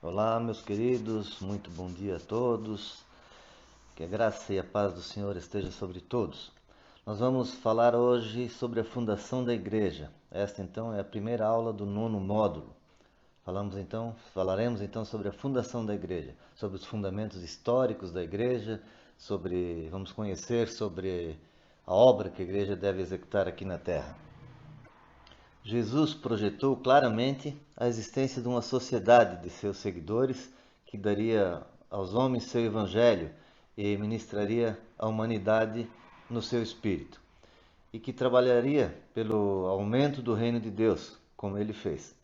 Olá, meus queridos, muito bom dia a todos. Que a graça e a paz do Senhor esteja sobre todos. Nós vamos falar hoje sobre a fundação da igreja. Esta então é a primeira aula do nono módulo. Falaremos então sobre a fundação da igreja, sobre os fundamentos históricos da igreja, vamos conhecer sobre a obra que a igreja deve executar aqui na terra. Jesus projetou claramente a existência de uma sociedade de seus seguidores que daria aos homens seu evangelho e ministraria à humanidade no seu espírito, e que trabalharia pelo aumento do reino de Deus, como ele fez.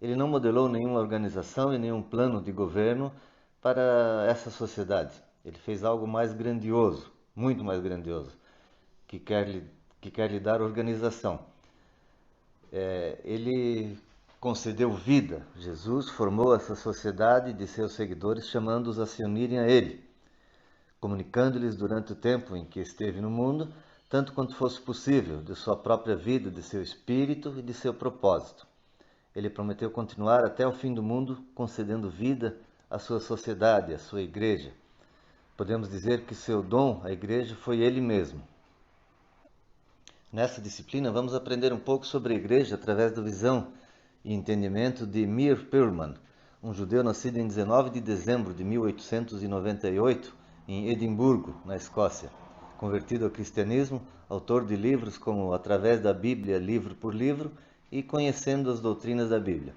Ele não modelou nenhuma organização e nenhum plano de governo para essa sociedade. Ele fez algo mais grandioso, muito mais grandioso, que quer lhe dar organização. Ele concedeu vida. Jesus formou essa sociedade de seus seguidores, chamando-os a se unirem a ele, comunicando-lhes durante o tempo em que esteve no mundo, tanto quanto fosse possível, de sua própria vida, de seu espírito e de seu propósito. Ele prometeu continuar até o fim do mundo, concedendo vida à sua sociedade, à sua igreja. Podemos dizer que seu dom à igreja foi ele mesmo. Nessa disciplina, vamos aprender um pouco sobre a igreja através da visão e entendimento de Meir Perlman, um judeu nascido em 19 de dezembro de 1898 em Edimburgo, na Escócia. Convertido ao cristianismo, autor de livros como Através da Bíblia, livro por livro, e Conhecendo as Doutrinas da Bíblia,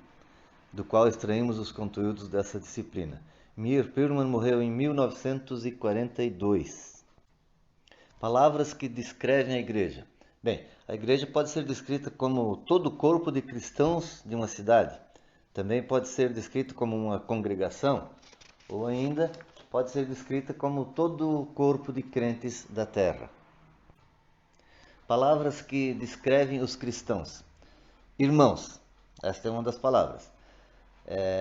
do qual extraímos os conteúdos dessa disciplina. Meir Perlman morreu em 1942. Palavras que descrevem a igreja. Bem, a igreja pode ser descrita como todo o corpo de cristãos de uma cidade. Também pode ser descrita como uma congregação, ou ainda pode ser descrita como todo o corpo de crentes da terra. Palavras que descrevem os cristãos. Irmãos, esta é uma das palavras.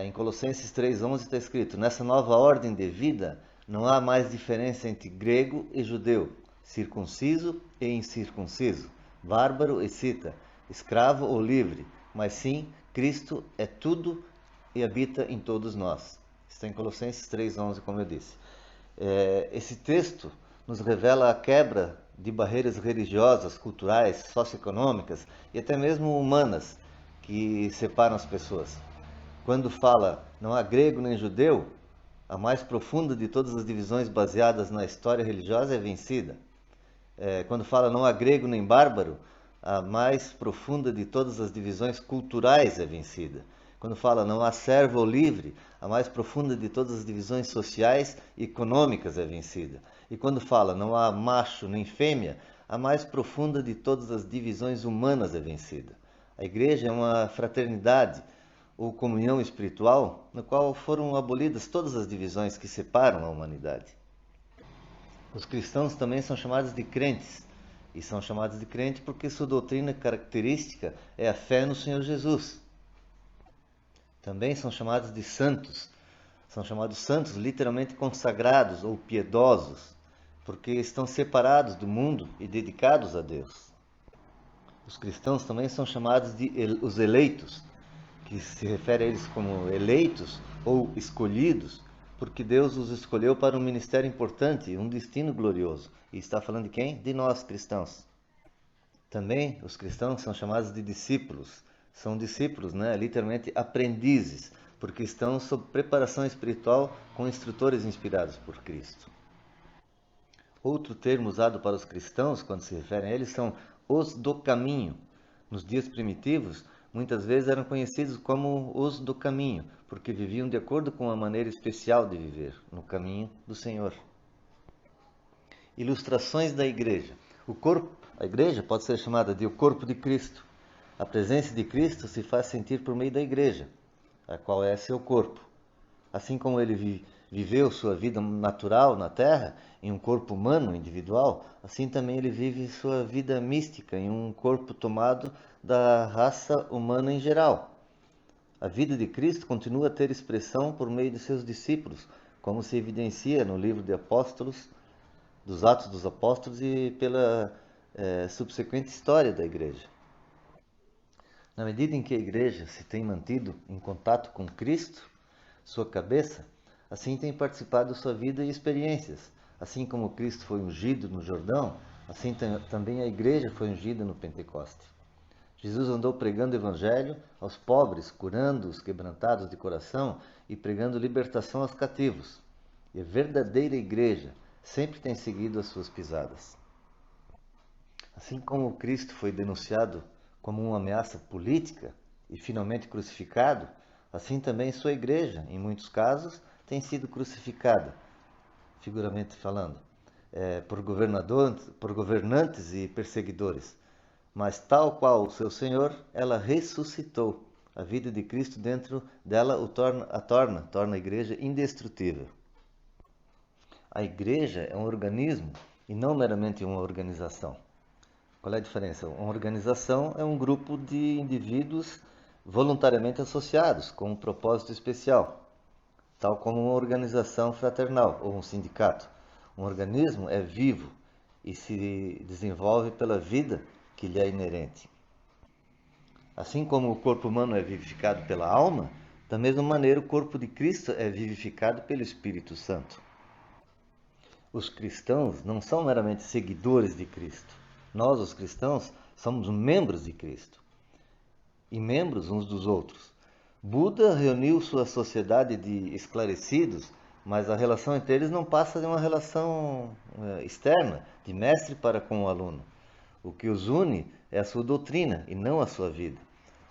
Em Colossenses 3,11 está escrito: nessa nova ordem de vida não há mais diferença entre grego e judeu, circunciso e incircunciso, bárbaro e cita, escravo ou livre, mas sim, Cristo é tudo e habita em todos nós. Está em Colossenses 3,11, como eu disse. Esse texto nos revela a quebra de barreiras religiosas, culturais, socioeconômicas e até mesmo humanas que separam as pessoas. Quando fala não há grego nem judeu, a mais profunda de todas as divisões baseadas na história religiosa é vencida. Quando fala não há grego nem bárbaro, a mais profunda de todas as divisões culturais é vencida. Quando fala não há servo ou livre, a mais profunda de todas as divisões sociais e econômicas é vencida. E quando fala não há macho nem fêmea, a mais profunda de todas as divisões humanas é vencida. A igreja é uma fraternidade ou comunhão espiritual, no qual foram abolidas todas as divisões que separam a humanidade. Os cristãos também são chamados de crentes, e são chamados de crente porque sua doutrina característica é a fé no Senhor Jesus. Também são chamados de santos, são chamados santos literalmente consagrados ou piedosos, porque estão separados do mundo e dedicados a Deus. Os cristãos também são chamados de os eleitos, que se refere a eles como eleitos ou escolhidos, porque Deus os escolheu para um ministério importante, um destino glorioso. E está falando de quem? De nós, cristãos. Também os cristãos são chamados de discípulos. São discípulos, né? Literalmente aprendizes, porque estão sob preparação espiritual com instrutores inspirados por Cristo. Outro termo usado para os cristãos, quando se referem a eles, são os do caminho. Nos dias primitivos, muitas vezes eram conhecidos como os do caminho, porque viviam de acordo com uma maneira especial de viver, no caminho do Senhor. Ilustrações da igreja. A igreja pode ser chamada de o corpo de Cristo. A presença de Cristo se faz sentir por meio da igreja, a qual é seu corpo. Assim como ele viveu sua vida natural na Terra, em um corpo humano individual, assim também ele vive sua vida mística em um corpo tomado da raça humana em geral. A vida de Cristo continua a ter expressão por meio de seus discípulos, como se evidencia no livro de Apóstolos, dos Atos dos Apóstolos e pela subsequente história da Igreja. Na medida em que a Igreja se tem mantido em contato com Cristo, sua cabeça, assim tem participado de sua vida e experiências. Assim como Cristo foi ungido no Jordão, assim também a igreja foi ungida no Pentecoste. Jesus andou pregando o evangelho aos pobres, curando os quebrantados de coração e pregando libertação aos cativos. E a verdadeira igreja sempre tem seguido as suas pisadas. Assim como Cristo foi denunciado como uma ameaça política e finalmente crucificado, assim também sua igreja, em muitos casos, tem sido crucificada, figuramente falando, por governantes e perseguidores. Mas tal qual o seu Senhor, ela ressuscitou. A vida de Cristo dentro dela torna a igreja indestrutível. A igreja é um organismo e não meramente uma organização. Qual é a diferença? Uma organização é um grupo de indivíduos voluntariamente associados com um propósito especial, tal como uma organização fraternal ou um sindicato. Um organismo é vivo e se desenvolve pela vida que lhe é inerente. Assim como o corpo humano é vivificado pela alma, da mesma maneira o corpo de Cristo é vivificado pelo Espírito Santo. Os cristãos não são meramente seguidores de Cristo. Nós, os cristãos, somos membros de Cristo e membros uns dos outros. Buda reuniu sua sociedade de esclarecidos, mas a relação entre eles não passa de uma relação externa, de mestre para com o aluno. O que os une é a sua doutrina e não a sua vida.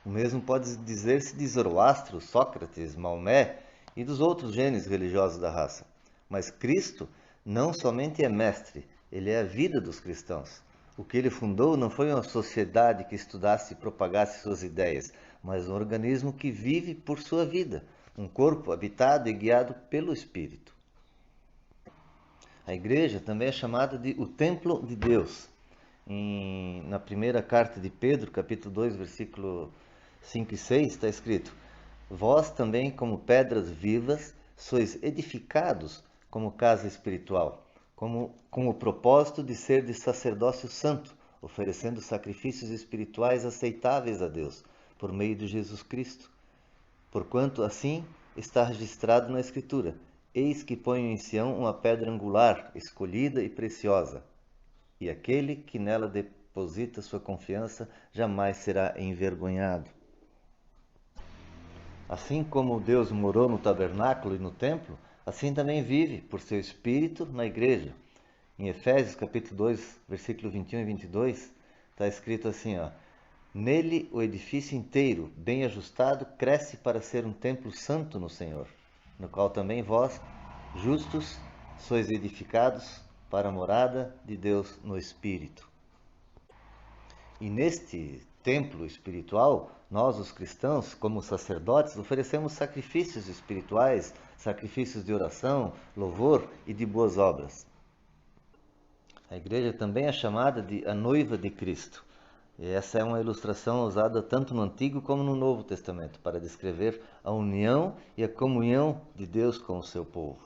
O mesmo pode dizer-se de Zoroastro, Sócrates, Maomé e dos outros gênios religiosos da raça. Mas Cristo não somente é mestre, ele é a vida dos cristãos. O que ele fundou não foi uma sociedade que estudasse e propagasse suas ideias, mas um organismo que vive por sua vida, um corpo habitado e guiado pelo Espírito. A igreja também é chamada de o templo de Deus. Na primeira carta de Pedro, capítulo 2, versículo 5 e 6, está escrito: Vós também, como pedras vivas, sois edificados como casa espiritual, com o propósito de ser de sacerdócio santo, oferecendo sacrifícios espirituais aceitáveis a Deus, por meio de Jesus Cristo. Porquanto assim está registrado na Escritura: Eis que ponho em Sião uma pedra angular, escolhida e preciosa, e aquele que nela deposita sua confiança jamais será envergonhado. Assim como Deus morou no tabernáculo e no templo, assim também vive por seu Espírito na igreja. Em Efésios capítulo 2, versículo 21 e 22, está escrito assim, Nele o edifício inteiro, bem ajustado, cresce para ser um templo santo no Senhor, no qual também vós, justos, sois edificados para a morada de Deus no Espírito. E neste templo espiritual, nós, os cristãos, como sacerdotes, oferecemos sacrifícios espirituais, sacrifícios de oração, louvor e de boas obras. A igreja também é chamada de a noiva de Cristo. E essa é uma ilustração usada tanto no Antigo como no Novo Testamento, para descrever a união e a comunhão de Deus com o seu povo.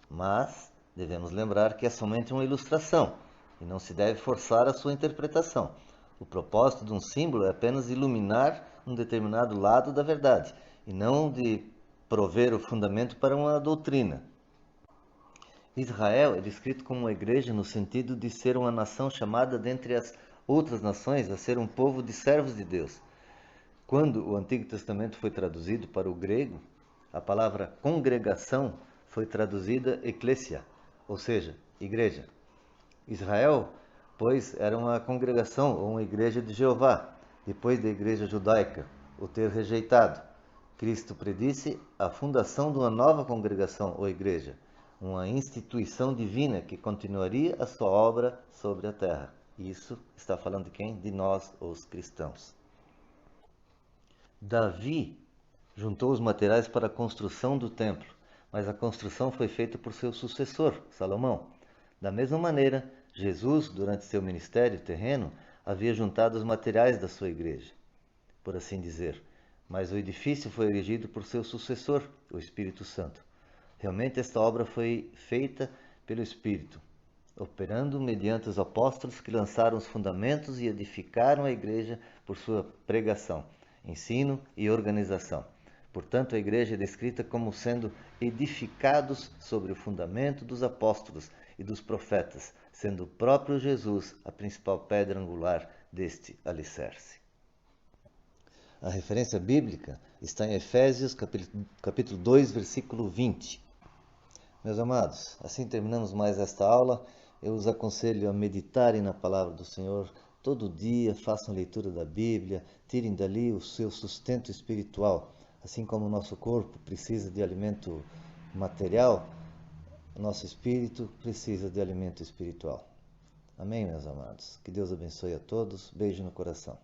Mas devemos lembrar que é somente uma ilustração e não se deve forçar a sua interpretação. O propósito de um símbolo é apenas iluminar um determinado lado da verdade e não de prover o fundamento para uma doutrina. Israel é descrito como uma igreja no sentido de ser uma nação chamada dentre as outras nações a ser um povo de servos de Deus. Quando o Antigo Testamento foi traduzido para o grego, a palavra congregação foi traduzida eclésia, ou seja, igreja. Israel, pois, era uma congregação ou uma igreja de Jeová, depois da igreja judaica o ter rejeitado. Cristo predisse a fundação de uma nova congregação ou igreja, uma instituição divina que continuaria a sua obra sobre a terra. Isso está falando de quem? De nós, os cristãos. Davi juntou os materiais para a construção do templo, mas a construção foi feita por seu sucessor, Salomão. Da mesma maneira, Jesus, durante seu ministério terreno, havia juntado os materiais da sua igreja, por assim dizer, mas o edifício foi erigido por seu sucessor, o Espírito Santo. Realmente esta obra foi feita pelo Espírito, operando mediante os apóstolos que lançaram os fundamentos e edificaram a igreja por sua pregação, ensino e organização. Portanto, a igreja é descrita como sendo edificados sobre o fundamento dos apóstolos e dos profetas, sendo o próprio Jesus a principal pedra angular deste alicerce. A referência bíblica está em Efésios capítulo 2, versículo 20. Meus amados, assim terminamos mais esta aula. Eu os aconselho a meditarem na palavra do Senhor todo dia, façam leitura da Bíblia, tirem dali o seu sustento espiritual. Assim como o nosso corpo precisa de alimento material, o nosso espírito precisa de alimento espiritual. Amém, meus amados? Que Deus abençoe a todos. Beijo no coração.